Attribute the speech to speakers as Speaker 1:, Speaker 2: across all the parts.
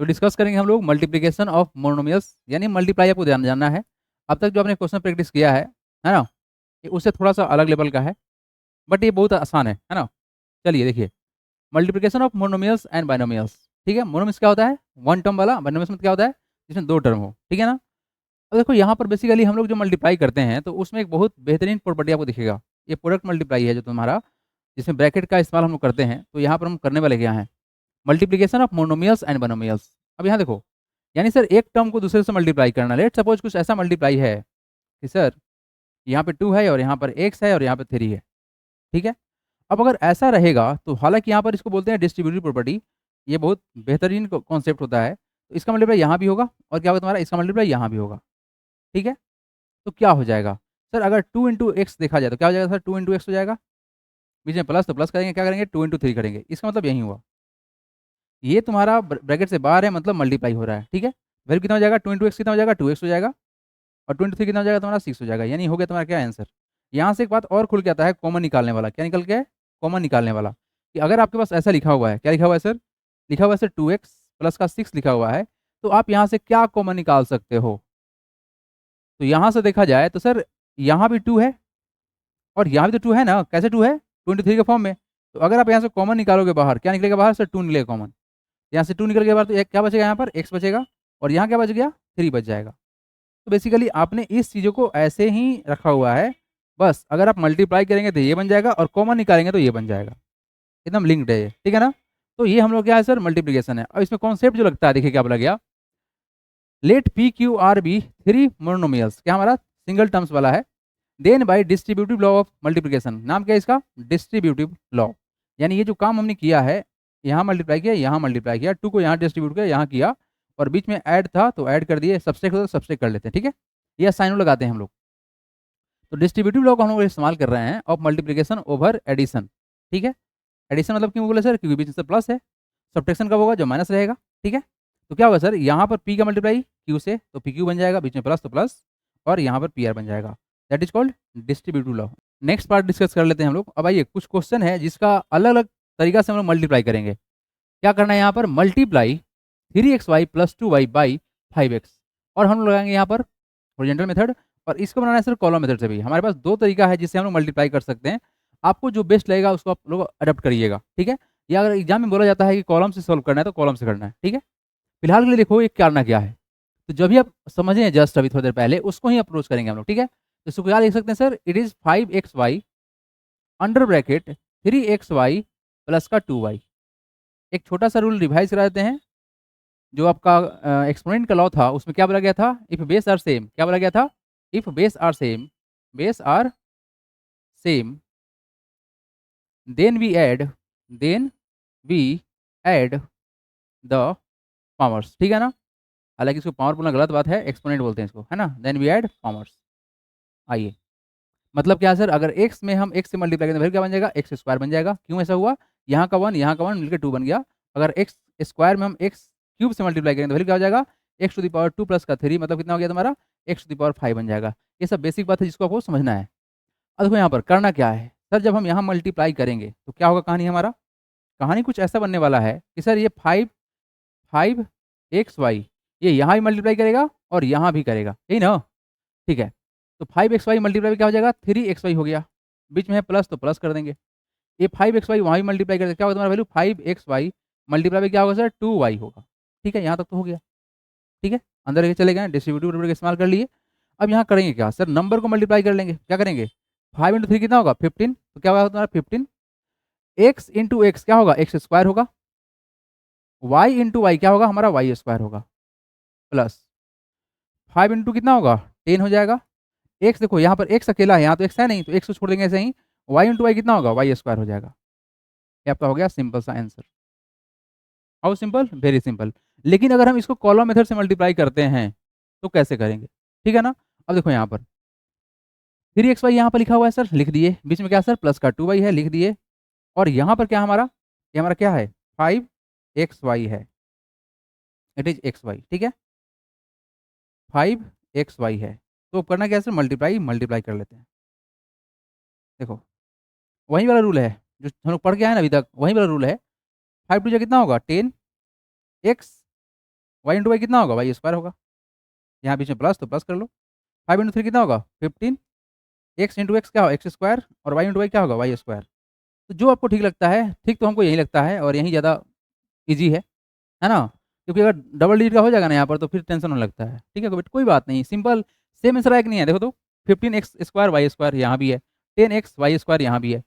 Speaker 1: तो डिस्कस करेंगे हम लोग मल्टीप्लिकेशन ऑफ मोनोमियल्स, यानी मल्टीप्लाई आपको ध्यान जानना है। अब तक जो आपने क्वेश्चन प्रैक्टिस किया है ना, ये उससे थोड़ा सा अलग लेवल का है, बट ये बहुत आसान है ना। चलिए देखिए, multiplication of monomials and binomials. ठीक है, मोनोमियल्स क्या होता है, वन टर्म वाला। बाइनोमियल्स में क्या होता है, जिसमें दो टर्म हो। ठीक है ना। अब देखो यहाँ पर बेसिकली हम लोग जो मल्टीप्लाई करते हैं तो उसमें एक बहुत बेहतरीन प्रॉपर्टी आपको दिखेगा। ये प्रोडक्ट मल्टीप्लाई है जो तुम्हारा, जिसमें ब्रैकेट का इस्तेमाल हम लोग करते हैं। तो यहाँ पर हम करने वाले क्या हैं, multiplication of monomials and binomials. अब यहाँ देखो, यानी सर एक टर्म को दूसरे से मल्टीप्लाई करना। लेट सपोज कुछ ऐसा मल्टीप्लाई है कि सर यहाँ पे 2 है और यहाँ पर x है और यहाँ पे 3 है। ठीक है। अब अगर ऐसा रहेगा तो हालांकि यहाँ पर इसको बोलते हैं डिस्ट्रीब्यूटिव प्रॉपर्टी, ये बहुत बेहतरीन कॉन्सेप्ट होता है। तो इसका मल्टीप्लाई यहाँ भी होगा और क्या होगा तुम्हारा, इसका मल्टीप्लाई यहाँ भी होगा। ठीक है। तो क्या हो जाएगा सर, अगर 2 इंटू एक्स देखा जाए तो क्या हो जाएगा सर, 2 इंटू एक्स हो जाएगा। बीच में प्लस तो प्लस करेंगे, क्या करेंगे 2 इंटू 3 करेंगे। इसका मतलब यही हुआ, ये तुम्हारा ब्रैकेट से बाहर है, मतलब मल्टीप्लाई हो रहा है। ठीक है। वैल्यू कितना हो जाएगा, 2 इंटू एक्स कितना हो जाएगा, 2x हो जाएगा। और 23 कितना हो जाएगा तुम्हारा, 6 हो जाएगा। यानी हो गया तुम्हारा क्या आंसर। यहाँ से एक बात और खुल के आता है, कॉमन निकालने वाला। क्या निकल के है, कॉमन निकालने वाला। कि अगर आपके पास ऐसा लिखा हुआ है, क्या लिखा हुआ है सर, लिखा हुआ है सर 2x प्लस का 6 लिखा हुआ है, तो आप यहाँ से क्या कॉमन निकाल सकते हो। तो यहाँ से देखा जाए तो सर यहाँ भी 2 है और यहाँ भी तो 2 है ना। कैसे 2 है, 23 के फॉर्म में। तो अगर आप यहाँ से कॉमन निकालोगे बाहर, क्या निकलेगा बाहर सर, 2 निकलेगा कॉमन। यहाँ से 2 निकल के बाहर तो एक क्या बचेगा, यहाँ पर x बचेगा और यहाँ क्या बच गया, 3 बच जाएगा। तो बेसिकली आपने इस चीज़ों को ऐसे ही रखा हुआ है। बस अगर आप मल्टीप्लाई करेंगे तो ये बन जाएगा और कॉमन निकालेंगे तो ये बन जाएगा। एकदम लिंक्ड है ये। ठीक है ना। तो ये हम लोग क्या है सर, मल्टीप्लिकेशन है। और इसमें कॉन्सेप्ट जो लगता है, देखिए क्या बोला गया, let p q r be 3 monomials, क्या हमारा सिंगल टर्म्स वाला है। Then by distributive law of multiplication, नाम क्या है इसका, डिस्ट्रीब्यूटिव लॉ। यानी ये जो काम हमने किया है, यहाँ मल्टीप्लाई किया, यहाँ मल्टीप्लाई किया, 2 को यहाँ डिस्ट्रीब्यूट किया, यहाँ किया, और बीच में ऐड था तो ऐड कर दिए, सब्सट्रैक्ट होता तो सब्सट्रैक्ट कर लेते हैं। ठीक है। ये साइन लगाते हैं हम लोग। तो डिस्ट्रीब्यूटिव लॉ को हम लोग इस्तेमाल कर रहे हैं ऑफ मल्टीप्लिकेशन ओवर एडिशन। ठीक है। एडिशन मतलब क्यों बोले सर, क्योंकि बीच में से प्लस है। सब्ट्रैक्शन कब होगा, जो माइनस रहेगा। ठीक है। तो क्या होगा सर, यहाँ पर पी का मल्टीप्लाई क्यू से तो पी क्यू बन जाएगा, बीच में प्लस तो प्लस, और यहाँ पर पी आर बन जाएगा। That is called distributive law. Next part discuss कर लेते हैं हम लोग। अब आइए, कुछ क्वेश्चन है जिसका अलग अलग तरीका से हम लोग मल्टीप्लाई करेंगे। क्या करना है यहाँ पर, multiply 3xy plus 2y by 5x। और हम लोग लगाएंगे यहाँ पर हॉरिजॉन्टल मेथड, और इसको बनाना है सर कॉलम मेथड से भी। हमारे पास दो तरीका है जिससे हम लोग मल्टीप्लाई कर सकते हैं। आपको जो बेस्ट लगेगा उसको आप लोग अडॉप्ट करिएगा। ठीक है। या अगर एग्जाम में बोला जाता है कि कॉलम से सॉल्व करना है तो कॉलम से करना है। ठीक है। फिलहाल के लिए देखो ये करना क्या है, तो जब भी आप समझे जस्ट अभी थोड़ी देर पहले, उसको ही अप्रोच करेंगे हम लोग। ठीक है। तो इसको क्या लिख सकते हैं sir, it is 5xy under bracket 3xy plus का 2y। एक छोटा सा रूल रिवाइज करा देते हैं। जो आपका एक्सपोनेंट का लॉ था उसमें क्या बोला गया था, इफ बेस आर सेम, क्या बोला गया था, if base are same, base are same, then we add, then we add the powers. ठीक है ना। हालांकि इसको पावर बोलना गलत बात है, एक्सपोनेंट बोलते हैं इसको, है ना। Then we add powers. आइए, मतलब क्या है सर, अगर x में हम x से मल्टीप्लाई करें तो फिर क्या बन जाएगा, एक्स स्क्वायर बन जाएगा। क्यों ऐसा हुआ, यहाँ का 1 यहाँ का 1 मिलकर 2 बन गया। अगर एक्स स्क्वायर में हम एक्स क्यूब से मल्टीप्लाई करें तो फिर क्या हो जाएगा, x to the power 2 plus का 3, मतलब कितना हो गया तुम्हारा, एक्स टू द पावर 5 बन जाएगा। ये सब बेसिक बात है जिसको आपको समझना है। अब देखो यहाँ पर करना क्या है सर, जब हम यहाँ मल्टीप्लाई करेंगे तो क्या होगा कहानी हमारा, कहानी कुछ ऐसा बनने वाला है कि सर ये 5xy ये यहाँ भी मल्टीप्लाई करेगा और यहाँ भी करेगा, यही ना। ठीक है। तो 5xy मल्टीप्लाई क्या हो जाएगा, 3xy हो गया। बीच में है प्लस तो प्लस कर देंगे। ये 5xy वहाँ भी मल्टीप्लाई कर देंगे, क्या होगा तुम्हारा वैल्यू 5xy मल्टीप्लाई क्या होगा सर, 2y होगा। ठीक है, यहाँ तक तो हो गया। ठीक है। अंदर लेके चले गए, डिस्ट्रीब्यूटिव रूल का इस्तेमाल कर लिए। अब यहाँ करेंगे क्या सर, नंबर को मल्टीप्लाई कर लेंगे। क्या करेंगे, 5 इंटू 3 कितना होगा 15, तो क्या होगा तुम्हारा 15। एक्स इंटू एक्स क्या होगा, एक्स स्क्वायर होगा। वाई इंटू वाई क्या होगा हमारा, वाई स्क्वायर होगा। प्लस 5 इंटू कितना होगा 10 हो जाएगा। एक्स देखो यहाँ पर एक्स अकेला है, यहाँ तो एक्स है नहीं, तो एक्स को छोड़ देंगे ऐसे ही। वाई इंटू वाई कितना होगा, वाई स्क्वायर हो जाएगा। ये आपका हो गया सिंपल सा answer. How simple, very simple. लेकिन अगर हम इसको कॉलम मेथड से मल्टीप्लाई करते हैं तो कैसे करेंगे, ठीक है ना। अब देखो यहाँ पर 3xy यहाँ पर लिखा हुआ है सर, लिख दिए। बीच में क्या सर, प्लस का 2y है, लिख दिए। और यहाँ पर क्या हमारा, ये हमारा क्या है, 5xy है, इट इज xy। ठीक है, 5xy है। तो करना क्या है सर, मल्टीप्लाई मल्टीप्लाई कर लेते हैं। देखो वही वाला रूल है जो हम लोग पढ़ के आए ना अभी तक, वही वाला रूल है। 5 टू जा कितना होगा 10, एक्स वाई इंटू वाई कितना होगा, वाई स्क्वायर होगा। यहाँ बीच में प्लस तो प्लस कर लो। 5 इंटू 3 कितना होगा 15। एक्स इंटू एक्स क्या होगा एक्स स्क्वायर, और वाई इंटू वाई क्या होगा वाई स्क्वायर। तो जो आपको ठीक लगता है, ठीक तो हमको यही लगता है और यही ज़्यादा ईजी है ना। क्योंकि अगर डबल डिजिट का हो जाएगा ना यहाँ पर तो फिर टेंशन होने लगता है। ठीक है, कोई बात नहीं, सिंपल सेम आंसर है कि नहीं है, देखो तो 15x² वाई स्क्वायर यहाँ भी है, 10x वाई स्क्वायर यहाँ भी है।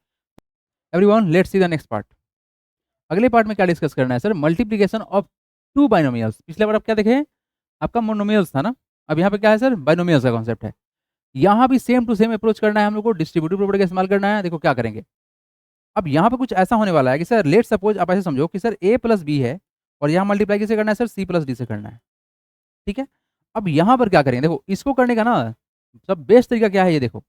Speaker 1: Everyone let's see the next part. अगले पार्ट में क्या डिस्कस करना है sir, multiplication of two binomials. पिछले बार आप क्या देखे, आपका मोनोमियल्स था ना, अब यहाँ पे क्या है सर, बाइनोमियल्स का कॉन्सेप्ट है। यहाँ भी सेम टू सेम अप्रोच करना है हम लोग को, डिस्ट्रीब्यूटिव प्रॉपर्टी का इस्तेमाल करना है। देखो क्या करेंगे, अब यहाँ पे कुछ ऐसा होने वाला है कि सर लेट सपोज आप ऐसे समझो कि सर a प्लस बी है और यहाँ मल्टीप्लाई किसे करना है सर, c प्लस डी से करना है। ठीक है, अब यहाँ पर क्या करेंगे, देखो इसको करने का ना सब बेस्ट तरीका क्या है, ये देखो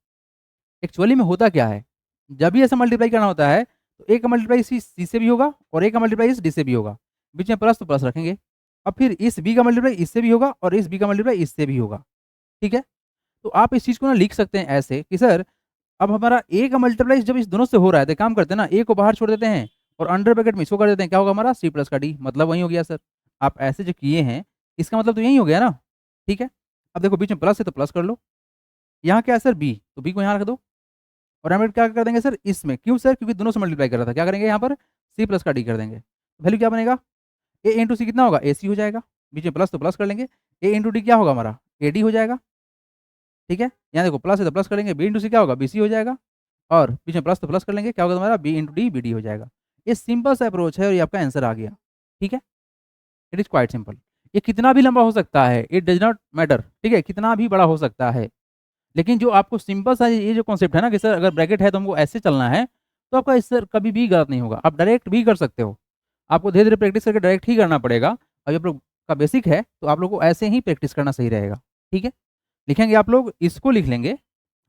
Speaker 1: एक्चुअली में होता क्या है, जब भी ऐसा मल्टीप्लाई करना होता है तो ए का मल्टीप्लाई सी से भी होगा और ए का मल्टीप्लाई इस डी से भी होगा, बीच में प्लस तो प्लस रखेंगे। अब फिर इस बी का मल्टीप्लाई इससे भी होगा और इस बी का मल्टीप्लाई इससे भी होगा। ठीक है, तो आप इस चीज़ को ना लिख सकते हैं ऐसे कि सर अब हमारा ए का मल्टीप्लाई जब इस दोनों से हो रहा है तो काम करते हैं ना, ए को बाहर छोड़ देते हैं और अंडर ब्रैकेट में इसको कर देते हैं, क्या होगा हमारा सी प्लस का डी, मतलब वही हो गया सर। आप ऐसे जो किए हैं इसका मतलब तो यही हो गया ना। ठीक है, अब देखो बीच में प्लस है तो प्लस कर लो, यहाँ क्या है सर बी, तो बी को यहाँ रख दो और हम क्या कर देंगे सर इसमें, क्यों सर, क्योंकि दोनों से मल्टीप्लाई कर रहा था, क्या करेंगे यहाँ पर सी प्लस का डी कर देंगे। वैल्यू क्या बनेगा, ए इंटू सी कितना होगा ए सी हो जाएगा, बीच में प्लस तो प्लस कर लेंगे, ए इंटू डी क्या होगा हमारा ए डी हो जाएगा। ठीक है, यहाँ देखो प्लस है तो प्लस कर लेंगे, बी इंटू सी क्या होगा बी सी हो जाएगा, और बीच में प्लस तो प्लस कर लेंगे, क्या होगा तुम्हारा b into d b d हो जाएगा। ये सिंपल सा अप्रोच है और ये आपका आंसर आ गया। ठीक है, इट इज़ क्वाइट सिंपल। ये कितना भी लंबा हो सकता है, इट डज नॉट मैटर। ठीक है, कितना भी बड़ा हो सकता है, लेकिन जो आपको सिंपल सा ये जो कॉन्सेप्ट है ना कि सर अगर ब्रैकेट है तो हमको ऐसे चलना है, तो आपका इस सर कभी भी गलत नहीं होगा। आप डायरेक्ट भी कर सकते हो, आपको धीरे धीरे प्रैक्टिस करके डायरेक्ट ही करना पड़ेगा। और जब लोग का बेसिक है तो आप लोग को ऐसे ही प्रैक्टिस करना सही रहेगा। ठीक है, लिखेंगे आप लोग इसको लिख लेंगे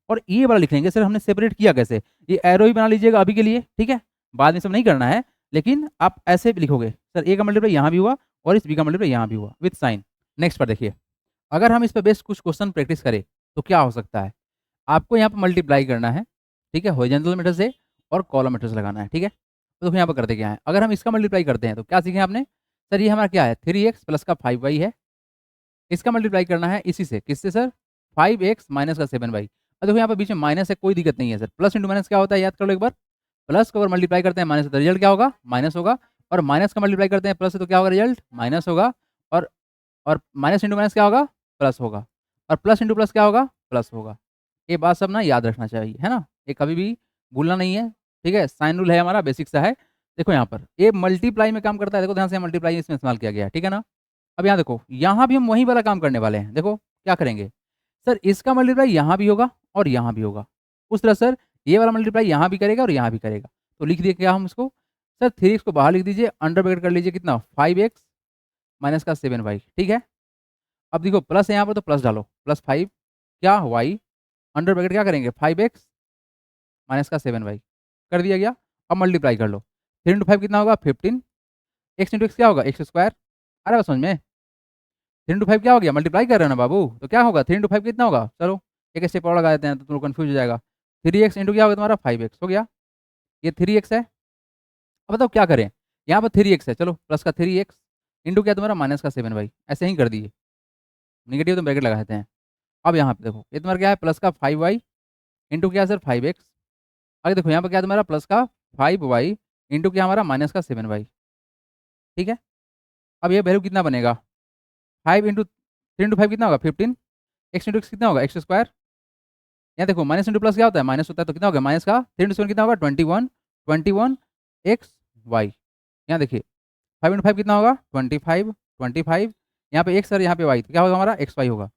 Speaker 1: और ये वाला लिख लेंगे। सर हमने सेपरेट किया कैसे, ये एरो ही बना लीजिएगा अभी के लिए। ठीक है, बाद में सब नहीं करना है, लेकिन आप ऐसे भी लिखोगे सर ए का मल्टीप्लाई यहाँ भी हुआ और इस बी का मल्टीप्लाई यहाँ भी हुआ विथ साइन। नेक्स्ट पर देखिए, अगर हम इस पर बेस्ट कुछ क्वेश्चन प्रैक्टिस करें तो क्या हो सकता है, आपको यहाँ पर मल्टीप्लाई करना है। ठीक है, हॉरिजॉन्टल मीटर से और कॉलम मीटर से लगाना है। ठीक है, तो यहाँ पर करते क्या है, अगर हम इसका मल्टीप्लाई करते हैं तो क्या सीखे आपने, सर ये हमारा क्या है 3x प्लस का 5y है, इसका मल्टीप्लाई करना है इसी से, किससे सर 5x माइनस का 7y। अब देखो यहाँ पर बीच में माइनस है, कोई दिक्कत नहीं है सर, प्लस इंटू माइनस क्या होता है याद कर लो एक बार, प्लस को अगर मल्टीप्लाई करते हैं माइनस तो रिजल्ट क्या होगा माइनस होगा, और माइनस का मल्टीप्लाई करते हैं प्लस से तो क्या होगा रिजल्ट माइनस होगा, और और माइनस इंटू माइनस क्या होगा प्लस होगा, और प्लस इंटू प्लस क्या होगा प्लस होगा। ये बात सब ना याद रखना चाहिए, है ना, ये कभी भी भूलना नहीं है। ठीक है, साइन रूल है हमारा, बेसिक सा है। देखो यहाँ पर ये मल्टीप्लाई में काम करता है, देखो ध्यान से मल्टीप्लाई इसमें इस्तेमाल किया गया है। ठीक है ना, अब यहाँ देखो यहाँ भी हम वही वाला काम करने वाले हैं। देखो क्या करेंगे सर, इसका मल्टीप्लाई यहाँ भी होगा और यहाँ भी होगा, उस तरह सर ये वाला मल्टीप्लाई यहाँ भी करेगा और यहाँ भी करेगा। तो लिख दिए क्या हम इसको, सर 3x को बाहर लिख दीजिए, अंडर ब्रैकेट कर लीजिए कितना 5x माइनस का 7y। ठीक है, अब देखो प्लस है यहाँ पर तो प्लस डालो, प्लस 5 क्या y अंडर ब्रैकेट क्या करेंगे 5x माइनस का 7y कर दिया गया। अब मल्टीप्लाई कर लो, 3 इंटू 5 कितना होगा 15, एक्स इंटू एक्स क्या होगा एक्स स्क्वायर। अरे बस समझ में, 3 इंटू 5 क्या हो गया, मल्टीप्लाई कर रहे हो ना बाबू, तो क्या होगा 3 इंटू 5 कितना होगा, चलो एक स्टेप और लगा देते हैं तो तुम कन्फ्यूज हो जाएगा। 3x इंटू क्या होगा तुम्हारा 5x हो गया, ये 3x है। अब बताओ क्या करें, यहाँ पर 3x है, चलो प्लस का 3x इंटू क्या तुम्हारा माइनस का 7y, ऐसे ही कर दिए, निगेटिव तो ब्रैकेट लगा देते हैं। अब यहाँ पे देखो ये तुम्हारा क्या है प्लस का 5y इंटू क्या है सर 5x, आगे देखो यहाँ पर क्या है तुम्हारा प्लस का 5y इंटू क्या हमारा माइनस का 7y। ठीक है, अब ये वैल्यू कितना बनेगा 5 इंटू 3 इंटू 5 कितना होगा 15, एक्स इंटू एक्स कितना होगा एक्स स्क्वायर। यहाँ देखो माइनस इंटू प्लस क्या होता है माइनस होता है, तो कितना होगा माइनस का 3 इंटू 7 कितना होगा 21 एक्स वाई। यहाँ देखिए 5 इंटू 5 कितना होगा 25, यहाँ पे एक्स और यहाँ पे वाई, तो क्या होगा हमारा एक्स वाई होगा।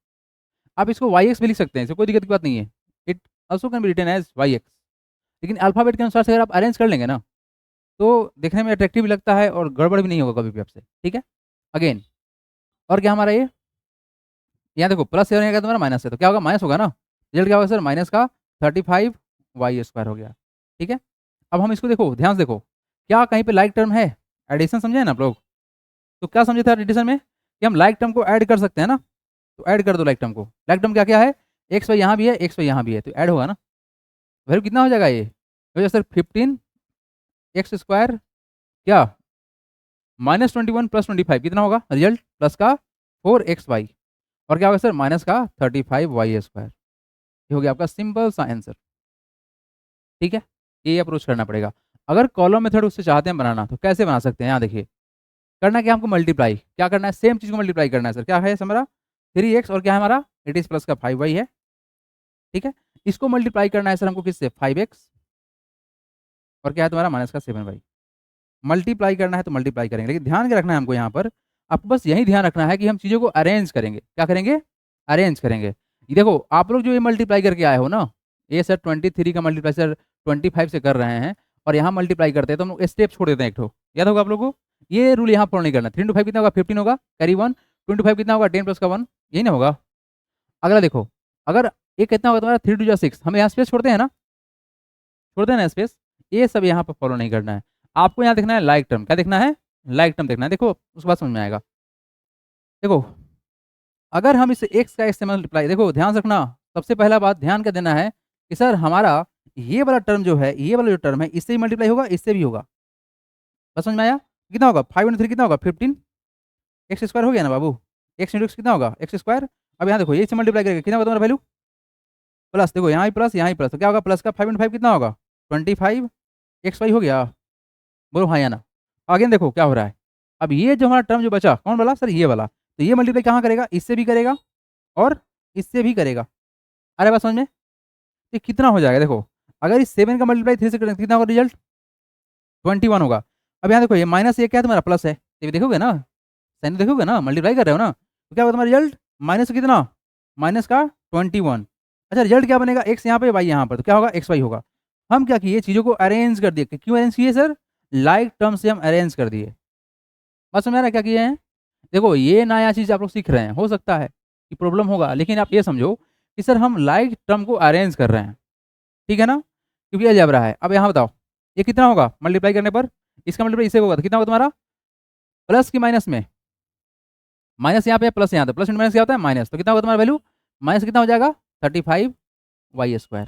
Speaker 1: आप इसको वाई एक्स भी लिख सकते हैं, इससे कोई दिक्कत की बात नहीं है, it also can be written as y x. लेकिन अल्फ़ाबेट के अनुसार से अगर आप अरेंज कर लेंगे ना तो देखने में अट्रैक्टिव भी लगता है और गड़बड़ भी नहीं होगा कभी भी आपसे। ठीक है, अगेन और क्या हमारा ये यहाँ देखो प्लस है क्या तुम्हारा माइनस है, तो क्या होगा माइनस होगा ना, रिजल्ट क्या होगा सर माइनस का 35 वाई स्क्वायर हो गया। ठीक है, अब हम इसको देखो ध्यान से देखो, क्या कहीं पे लाइक टर्म है, एडिशन समझे ना आप लोग, तो क्या समझे था एडिशन में कि हम लाइक टर्म को ऐड कर सकते हैं ना, तो ऐड कर दो लाइक टर्म को। लाइक टर्म क्या क्या है, एक्स वाई यहाँ भी है एक्स वाई यहाँ भी है, तो ऐड होगा ना, वैल्यू कितना हो जाएगा ये हो जाएगा सर 15 एक्स स्क्वायर क्या -21 + 25 कितना होगा रिजल्ट प्लस का 4xy और क्या होगा सर माइनस का 35y²। ये हो गया आपका सिंपल सा आंसर। ठीक है, ये अप्रोच करना पड़ेगा। अगर कॉलम मेथड उससे चाहते हैं बनाना तो कैसे बना सकते हैं, यहाँ देखिए करना क्या हमको मल्टीप्लाई, क्या करना है सेम चीज़ को मल्टीप्लाई करना है सर। क्या है हमारा 3x और क्या है हमारा इट इज़ प्लस का 5y है। ठीक है, इसको मल्टीप्लाई करना है सर हमको किससे 5x और क्या है तुम्हारा माइनस का 7y। मल्टीप्लाई करना है तो मल्टीप्लाई करेंगे, लेकिन ध्यान क्या रखना है हमको यहाँ पर, आपको बस यही ध्यान रखना है कि हम चीज़ों को अरेंज करेंगे। क्या करेंगे, अरेंज करेंगे। ये देखो आप लोग जो ये मल्टीप्लाई करके आए हो ना, ये सर 23 का मल्टीप्लाई सर 25 से कर रहे हैं और यहाँ मल्टीप्लाई करते हैं तो हम लोग स्टेप छोड़ देते हैं एक ठो, याद होगा आप लोगों को। ये रूल यहाँ फॉलो नहीं करना। 3 into 5 कितना होगा 15 होगा, कैरी 1। 25 कितना होगा 10 प्लस का 1, यही ना होगा। अगला देखो, अगर ये कितना होगा तुम्हारा 3 2 6, हम यहाँ स्पेस छोड़ते हैं ना, छोड़ते हैं ना स्पेस, ये सब यहाँ पर फॉलो नहीं करना है। आपको यहाँ देखना है लाइक टर्म, क्या देखना है लाइक टर्म देखना है। देखो उसके बाद समझ में आएगा। देखो अगर हम इसे x का x से मल्टीप्लाई, देखो ध्यान से रखना, सबसे पहला बात ध्यान क्या देना है कि सर हमारा ये वाला टर्म जो है, ये वाला जो टर्म है इससे भी मल्टीप्लाई होगा, इससे भी होगा। बस समझ में आया, कितना होगा 5 × 3 कितना होगा 15 एक्स स्क्वायर हो गया ना बाबू। एक्स इंटू एक्स कितना होगा एक्स स्क्वायर। अब यहाँ देखो ये से मल्टीप्लाई करेगा कितना होगा तुम्हारा वैल्यू प्लस, देखो यहाँ ही प्लस यहाँ ही प्लस, तो क्या होगा प्लस का 5 × 5 कितना होगा 25 एक्स वाई हो गया। बोलो हाँ या ना। आगे देखो क्या हो रहा है, अब ये जो हमारा टर्म जो बचा कौन वाला सर ये वाला, तो ये मल्टीप्लाई कहाँ करेगा, इससे भी करेगा और इससे भी करेगा। अरे बात समझ में, ये कितना हो जाएगा देखो, अगर इस 7 का मल्टीप्लाई 3 से करेंगे कितना होगा रिजल्ट 21 होगा। अब यहाँ देखो ये माइनस ये क्या है तुम्हारा प्लस है, ये भी देखोगे ना, साइन देखोगे ना, मल्टीप्लाई कर रहे हो ना, तो क्या होगा तुम्हारा रिजल्ट माइनस कितना माइनस का 21। अच्छा रिजल्ट क्या बनेगा एक्स यहाँ पे वाई यहाँ पर, तो क्या होगा एक्स वाई होगा। हम क्या किए चीज़ों को अरेंज कर दिए, क्यों अरेंज किए सर, लाइक टर्म से हम अरेंज कर दिए। बस समझ आ रहा है क्या किए हैं। देखो ये नया चीज़ आप लोग सीख रहे हैं, हो सकता है कि प्रॉब्लम होगा, लेकिन आप ये समझो कि सर हम लाइक टर्म को अरेंज कर रहे हैं, ठीक है ना, क्योंकि ये अलजेब्रा है। अब यहाँ बताओ ये कितना होगा मल्टीप्लाई करने पर, इसका मल्टीप्लाई इससे होगा तो कितना होगा तुम्हारा प्लस की माइनस में, माइनस यहाँ पे प्लस यहाँ पे, प्लस माइनस क्या होता है माइनस, तो कितना होगा तुम्हारा वैल्यू माइनस कितना हो जाएगा 35y²।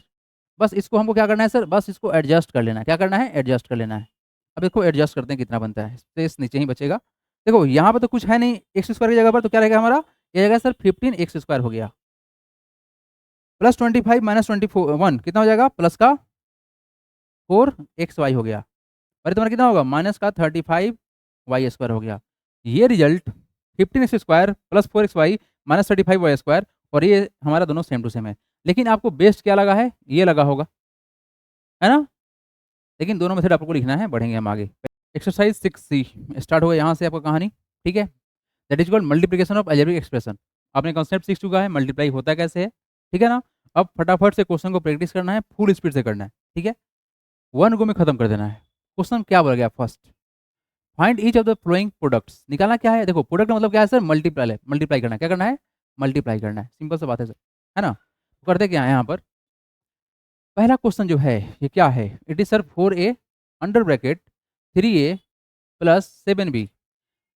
Speaker 1: बस इसको हमको क्या करना है सर, बस इसको एडजस्ट कर लेना है। क्या करना है एडजस्ट कर लेना है। अब इसको एडजस्ट करते हैं कितना बनता है, स्पेस नीचे ही बचेगा। देखो यहाँ पर तो कुछ है नहीं एक्स स्क्वायर की जगह पर, तो क्या रहेगा हमारा ये रहेगा सर 15x² हो गया प्लस 25 माइनस 21 कितना हो जाएगा प्लस का 4xy हो गया। अरे तुम्हारा कितना होगा माइनस का 35y² हो गया। ये result 15x² plus 4xy minus 35y² और ये हमारा दोनों सेम टू सेम है। लेकिन आपको बेस्ट क्या लगा है, ये लगा होगा है ना। लेकिन दोनों मेथड आपको लिखना है, बढ़ेंगे हम आगे। एक्सरसाइज 6C स्टार्ट होगा यहाँ से आपका कहानी, ठीक है। That is called multiplication of algebraic expression. आपने कॉन्सेप्ट सीख चुका है मल्टीप्लाई होता कैसे है, ठीक है ना। अब फटाफट से क्वेश्चन को प्रैक्टिस करना है, फुल स्पीड से करना है, ठीक है, वन गो में खत्म कर देना है। क्वेश्चन क्या बोला गया first, find each of the flowing products. निकालना क्या है, देखो प्रोडक्ट मतलब क्या है सर मल्टीप्लाई, मल्टीप्लाई करना है, क्या करना है मल्टीप्लाई करना है, सिंपल सा बात है सर, है ना। तो करते क्या है यहाँ पर, पहला क्वेश्चन जो है ये क्या है, it is sir 4a under bracket 3a plus 7b।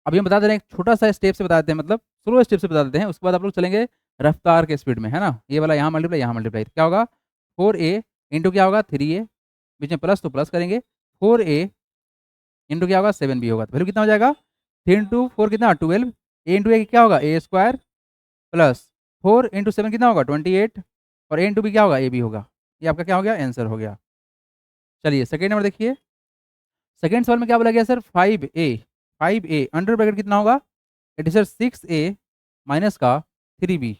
Speaker 1: अभी हम बता दे रहे हैं एक छोटा सा स्टेप से बता देते हैं, मतलब स्लो स्टेप से बता देते हैं, उसके बाद आप लोग चलेंगे रफ्तार के स्पीड में, है ना। ये वाला यहाँ मल्टीप्लाई यहाँ मल्टीप्लाई, क्या होगा 4a इंटू क्या होगा 3a, बीच में प्लस तो प्लस करेंगे, 4a इंटू क्या होगा 7b होगा, तो वैल्यू कितना हो जाएगा 3 इंटू 4 कितना 12, ए इंटू ए क्या होगा a² प्लस 4 इंटू 7 कितना होगा 28 और ए इंटू बी क्या होगा ए बी होगा। ये आपका क्या हो गया आंसर हो गया। चलिए सेकेंड नंबर देखिए, सेकेंड सवाल में क्या बोला गया सर 5a अंडर ब्रैकेट कितना होगा, it is sir 6a minus का 3b,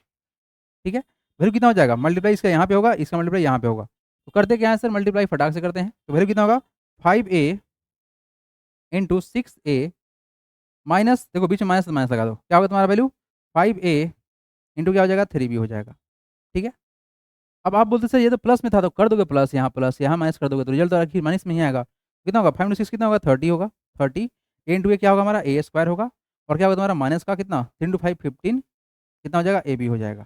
Speaker 1: ठीक है। वैल्यू कितना हो जाएगा मल्टीप्लाई इसका यहाँ पे होगा, इसका मल्टीप्लाई यहाँ पे होगा, तो करते क्या है सर मल्टीप्लाई फटाक से करते हैं, तो वैल्यू कितना होगा 5a इंटू 6a माइनस, देखो बीच में माइनस माइनस लगा दो, क्या होगा तुम्हारा वैल्यू 5a इंटू क्या हो जाएगा 3b हो जाएगा, ठीक है। अब आप बोलते सर ये तो प्लस में था, तो कर दोगे प्लस यहाँ माइनस कर दोगे, तो रिजल्ट तो आखिर माइनस में ही आएगा। कितना होगा 5 इंटू 6 कितना होगा 30 होगा, 30 ए इंटू ए क्या होगा हमारा a² होगा और क्या होगा तुम्हारा माइनस का कितना 3 इंटू 5 15 कितना हो जाएगा ए बी हो जाएगा।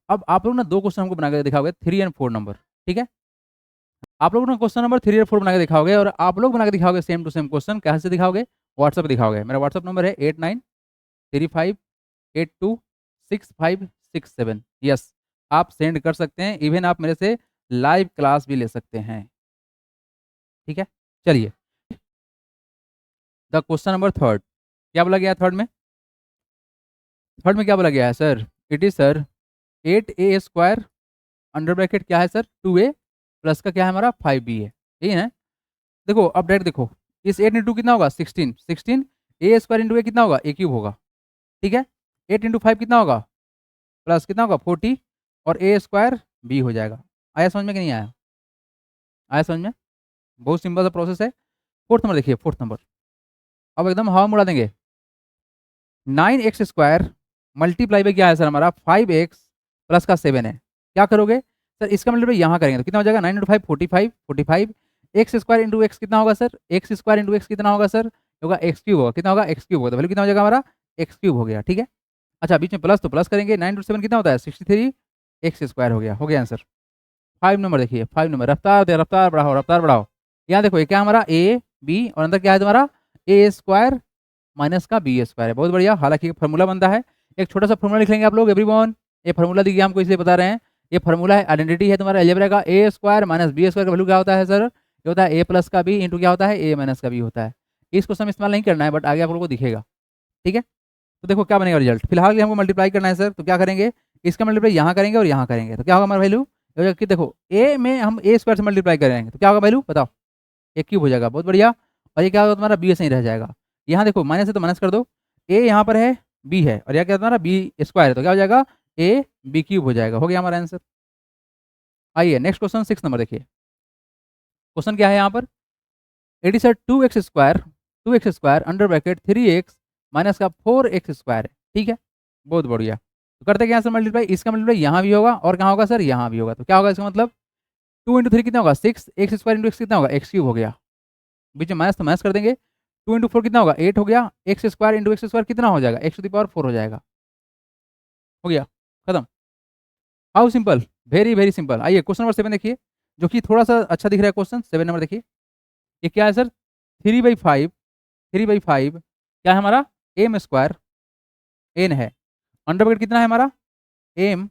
Speaker 1: अब आप लोग ना दो क्वेश्चन हमको बना के दिखाओगे 3 एंड 4 नंबर, ठीक है। आप लोग ना क्वेश्चन नंबर 3 और 4 बना के दिखाओगे और आप लोग बना के दिखाओगे सेम टू सेम क्वेश्चन, कैसे दिखाओगे व्हाट्सएप दिखाओगे। मेरा व्हाट्सएप नंबर है 8935826567। यस आप सेंड कर सकते हैं, इवन आप मेरे से लाइव क्लास भी ले सकते हैं, ठीक है। चलिए द क्वेश्चन नंबर थर्ड, क्या बोला गया थर्ड में, थर्ड में क्या बोला गया है sir? It is sir 8a² under bracket क्या है सर 2a प्लस का क्या है हमारा 5b है, यही है। देखो अब डायरेक्ट देखो, इस 8 इंटू कितना होगा 16, 16 a² इंटू ए कितना होगा a क्यूब होगा, ठीक है। 8 इंटू 5 कितना होगा प्लस कितना होगा 40 और a² b हो जाएगा। आया समझ में कि नहीं आया? आया समझ में? बहुत सिंपल सा प्रोसेस है। फोर्थ नंबर देखिए, फोर्थ नंबर अब एकदम हवा में उड़ा देंगे। 9x² मल्टीप्लाई बाई क्या है सर हमारा 5x प्लस का 7 है। क्या करोगे सर? इसका मल्टीप्लाई यहाँ करेंगे तो कितना हो जाएगा 9 इंटू 5 45 45 x² इंटू एक्स कितना होगा सर? x² इंटू एक्स कितना होगा सर? होगा एक्स क्यूब होगा, कितना होगा एक्स क्यूब होगा, तो वैल्यू कितना हो जाएगा हमारा एक्स क्यूब हो गया, ठीक है। अच्छा बीच में प्लस तो प्लस करेंगे, 9 इंटू 7 कितना होता है 63 x² हो गया आंसर। 5 नंबर देखिए, 5 नंबर रफ्तार बढ़ाओ, रफ्तार बढ़ाओ। यहाँ देखो ये क्या हमारा a b और अंदर क्या है तुम्हारा a² माइनस का b² है, बहुत बढ़िया। हालांकि फॉर्मूला बनता है, एक छोटा सा फॉर्मूला लिख लेंगे आप लोग एवरीवन। ये फॉर्मूला देखिए हमको इसलिए बता रहे हैं, ये फॉर्मूला है, आइडेंटिटी है तुम्हारा अलजेब्रा का। a² माइनस b² का वैल्यू क्या होता है सर? ये होता है a प्लस का b इंटू क्या होता है a माइनस का b होता है। इस क्वेश्चन में इस्तेमाल नहीं करना है बट आगे आप लोगों को दिखेगा, ठीक है। तो देखो क्या बनेगा रिजल्ट, फिलहाल हमको मल्टीप्लाई करना है सर, तो क्या करेंगे इसका मल्टीप्लाई यहाँ करेंगे और यहाँ करेंगे तो क्या होगा हमारा वैल्यू कि देखो a में हम a² से मल्टीप्लाई करेंगे तो क्या होगा वैल्यू बताओ a क्यूब हो जाएगा, बहुत बढ़िया। और ये क्या होगा तुम्हारा b सही रह जाएगा। यहाँ देखो माइनस है तो माइनस कर दो, a यहाँ पर है b है और यहाँ क्या तुम्हारा b² है तो क्या हो जाएगा a b क्यूब हो जाएगा, हो गया हमारा आंसर। आइए नेक्स्ट क्वेश्चन 6 नंबर देखिए। क्वेश्चन क्या है यहाँ पर? It is 2x² under bracket 3x minus का 4x² है, ठीक है, बहुत बढ़िया। तो करते क्या सर मल्टीप्लाई, इसका मल्टीप्लाई यहाँ भी होगा और कहाँ होगा सर यहाँ भी होगा, तो क्या होगा इसका मतलब 2 इंटू 3 कितना होगा 6 x² इंटू एक्स कितना होगा एक्स क्यूब हो गया, बीच में माइनस तो माइनस कर देंगे। 2 इंटू 4 कितना होगा 8 हो गया, x² इंटू x² कितना हो जाएगा x⁴ हो जाएगा, हो गया खत्म। How simple, very very simple. आइए क्वेश्चन नंबर 7 देखिए, जो कि थोड़ा सा अच्छा दिख रहा है क्वेश्चन। 7 नंबर देखिए, ये क्या है सर 3/5 क्या है हमारा m² n है, अंडर ब्रैकेट कितना है हमारा m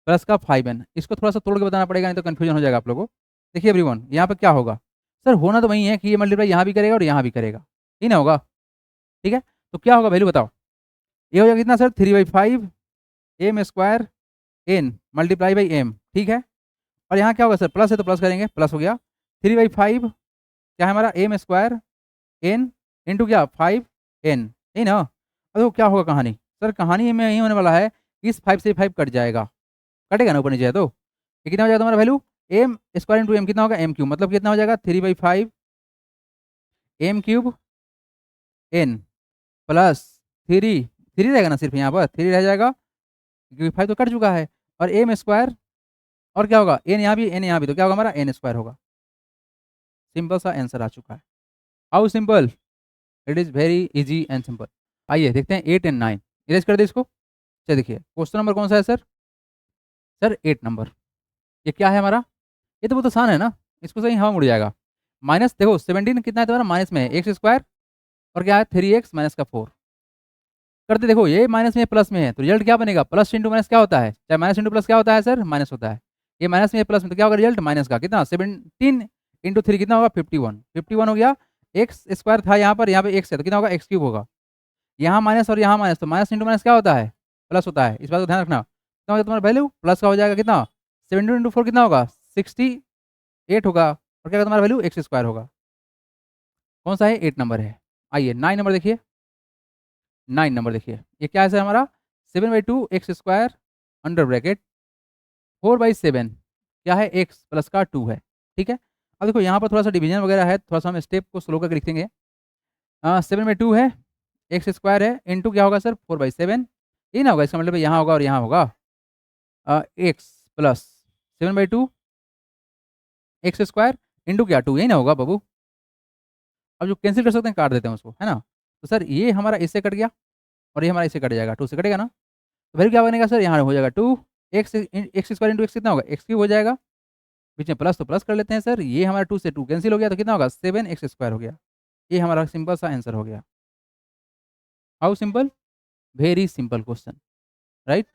Speaker 1: प्लस का 5n। इसको थोड़ा सा तोड़ के बताना पड़ेगा नहीं तो कन्फ्यूजन हो जाएगा आप लोगों को। देखिए एवरीवन यहाँ पे क्या होगा सर, होना तो वही है कि ये मल्टीप्लाई यहाँ भी करेगा और यहाँ भी करेगा, ही ना होगा, ठीक है। तो क्या होगा वैल्यू बताओ, ये हो जाएगा कितना sir 3/5 m² n multiply by m, ठीक है। और यहाँ क्या होगा सर प्लस है तो प्लस करेंगे, प्लस हो गया 3/5 क्या है हमारा m² n इंटू क्या 5n, यही ना। अब देखो क्या होगा कहानी सर, कहानी में यही होने वाला है, इस 5 से 5 कट जाएगा, कटेगा ना ऊपर नीचे है तो ये कितना हो जाएगा तुम्हारा वैल्यू m² इंटू m कितना होगा m क्यूब, मतलब कितना हो जाएगा 3/5 m क्यूब n प्लस 3 रहेगा ना, सिर्फ यहाँ पर 3 रह जाएगा क्योंकि 5 तो कट चुका है, और m² और क्या होगा n यहाँ भी n यहाँ भी, तो क्या होगा हमारा n² होगा। सिंपल सा आंसर आ चुका है। How simple, it is very easy and simple. आइए देखते हैं 8 एंड 9, इरेज कर दे इसको। चलिए देखिए क्वेश्चन नंबर कौन सा है सर? Sir 8 number. ये क्या है हमारा, ये तो बहुत आसान है ना, इसको सही हवा मुड़ जाएगा। माइनस देखो 17 कितना है तुम्हारा माइनस में है x² और क्या है 3x माइनस का 4 करते, देखो ये माइनस में प्लस में है तो रिजल्ट क्या बनेगा, प्लस इंटू माइनस क्या होता है, चाहे माइनस इंटू प्लस क्या होता है सर माइनस होता है। ये माइनस में प्लस में तो क्या होगा रिजल्ट माइनस का, कितना 17 इंटू 3 कितना होगा 51 हो गया। x² था यहाँ पर, यहाँ पे x है तो कितना होगा एक्स क्यूब होगा, यहाँ माइनस और यहाँ माइनस, तो माइनस इंटू माइनस क्या होता है प्लस होता है, इस बात को ध्यान रखना। कितना होगा तुम्हारा वैल्यू प्लस का हो जाएगा, कितना 17 इंटू 4 कितना होगा 68 होगा, और क्या होगा तुम्हारा वैल्यू x² होगा। कौन सा है 8 नंबर है। आइए 9 नंबर देखिए, 9 नंबर देखिए, ये क्या है सर हमारा 7/2 x² अंडर ब्रैकेट 4/7 क्या है x प्लस का 2 है, ठीक है। अब देखो यहाँ पर थोड़ा सा डिवीजन वगैरह है, थोड़ा सा हम स्टेप को स्लो करके लिखेंगे। 7/2 है, x² है इंटू क्या होगा सर 4/7, ये ना होगा, इसका मतलब यहाँ होगा और यहाँ होगा x प्लस 7/2 x² इंटू क्या 2, यही ना होगा बाबू। अब जो कैंसिल कर सकते हैं काट देते हैं उसको, है ना। तो सर ये हमारा इससे कट गया और ये हमारा इससे कट जाएगा, 2 से कटेगा ना, तो वैल्यू क्या बनेगा सर, यहाँ हो जाएगा 2 x² इंटू एक्स कितना होगा एक्स क्यूब हो जाएगा, बीच में प्लस तो प्लस कर लेते हैं सर, ये हमारा 2 से 2 कैंसिल हो गया तो कितना होगा 7x² हो गया। ये हमारा सिंपल सा आंसर हो गया। How simple, very simple question, right.